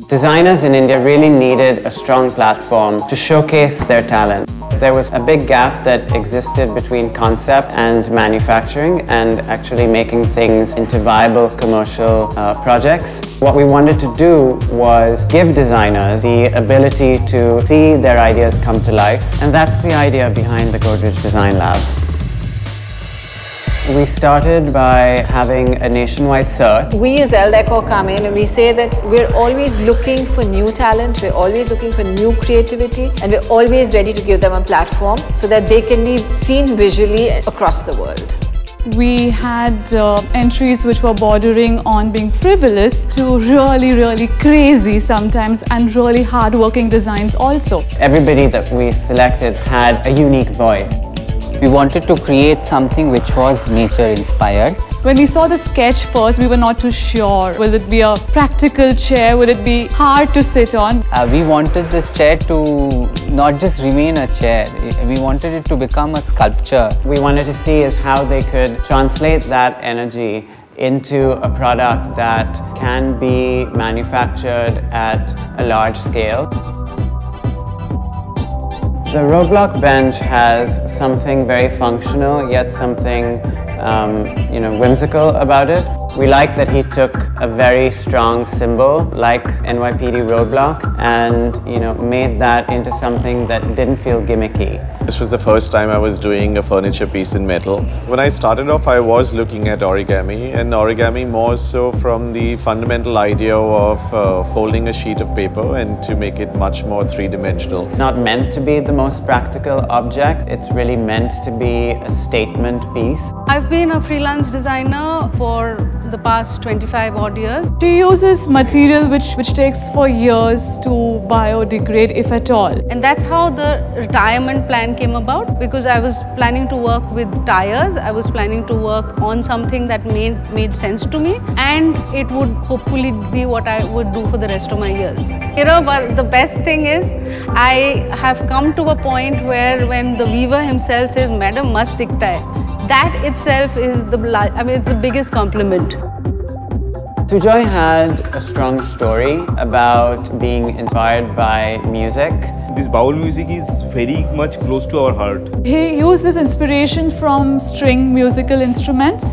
Designers in India really needed a strong platform to showcase their talent. There was a big gap that existed between concept and manufacturing and actually making things into viable commercial projects. What we wanted to do was give designers the ability to see their ideas come to life, and that's the idea behind the Godrej Design Lab. We started by having a nationwide search. We as Elle Décor come in and we say that we're always looking for new talent, we're always looking for new creativity, and we're always ready to give them a platform so that they can be seen visually across the world. We had entries which were bordering on being frivolous to really crazy sometimes, and really hard-working designs also. Everybody that we selected had a unique voice. We wanted to create something which was nature-inspired. When we saw the sketch first, we were not too sure. Will it be a practical chair? Will it be hard to sit on? We wanted this chair to not just remain a chair. We wanted it to become a sculpture. We wanted to see is how they could translate that energy into a product that can be manufactured at a large scale. The ROADBLOCK bench has something very functional, yet something whimsical about it. We like that he took a very strong symbol like NYPD roadblock and made that into something that didn't feel gimmicky. This was the first time I was doing a furniture piece in metal. When I started off, I was looking at origami, and origami more so from the fundamental idea of folding a sheet of paper and to make it much more three-dimensional. Not meant to be the most practical object, it's really meant to be a statement piece. I've been a freelance designer for the past 25 odd years. She uses material which takes for years to biodegrade, if at all. And that's how the retirement plan came about, because I was planning to work with tires. I was planning to work on something that made sense to me, and it would hopefully be what I would do for the rest of my years. But the best thing is, I have come to a point where when the weaver himself says, "Madam, mast dikhta hai," that itself is it's the biggest compliment. Sujoy had a strong story about being inspired by music. This bowl music is very much close to our heart. He uses inspiration from string musical instruments.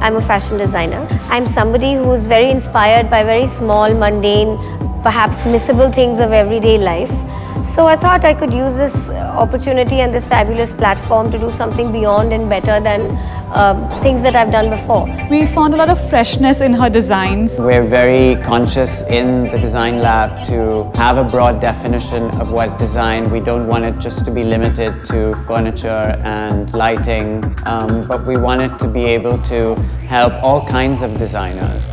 I'm a fashion designer. I'm somebody who is very inspired by very small, mundane, perhaps missable things of everyday life. So I thought I could use this opportunity and this fabulous platform to do something beyond and better than things that I've done before. We found a lot of freshness in her designs. We're very conscious in the design lab to have a broad definition of what design. We don't want it just to be limited to furniture and lighting, but we want it to be able to help all kinds of designers.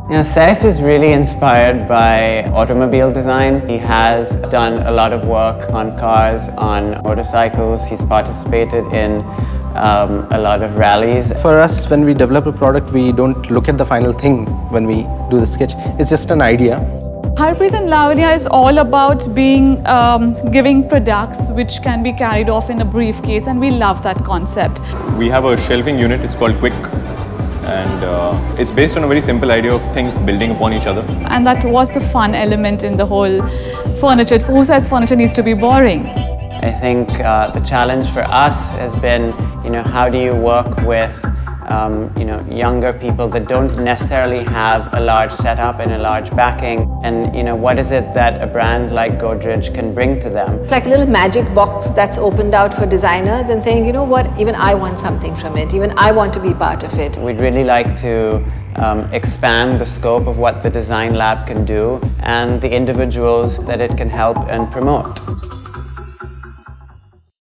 Saif is really inspired by automobile design. He has done a lot of work on cars, on motorcycles. He's participated in a lot of rallies. For us, when we develop a product, we don't look at the final thing when we do the sketch. It's just an idea. Harpreet and Lavanya is all about giving products which can be carried off in a briefcase, and we love that concept. We have a shelving unit, it's called Quick. And it's based on a very simple idea of things building upon each other. And that was the fun element in the whole furniture. Who says furniture needs to be boring? I think the challenge for us has been, how do you work with younger people that don't necessarily have a large setup and a large backing, and what is it that a brand like Godrej can bring to them? It's like a little magic box that's opened out for designers and saying, you know what, even I want something from it, even I want to be part of it. We'd really like to expand the scope of what the Design Lab can do and the individuals that it can help and promote.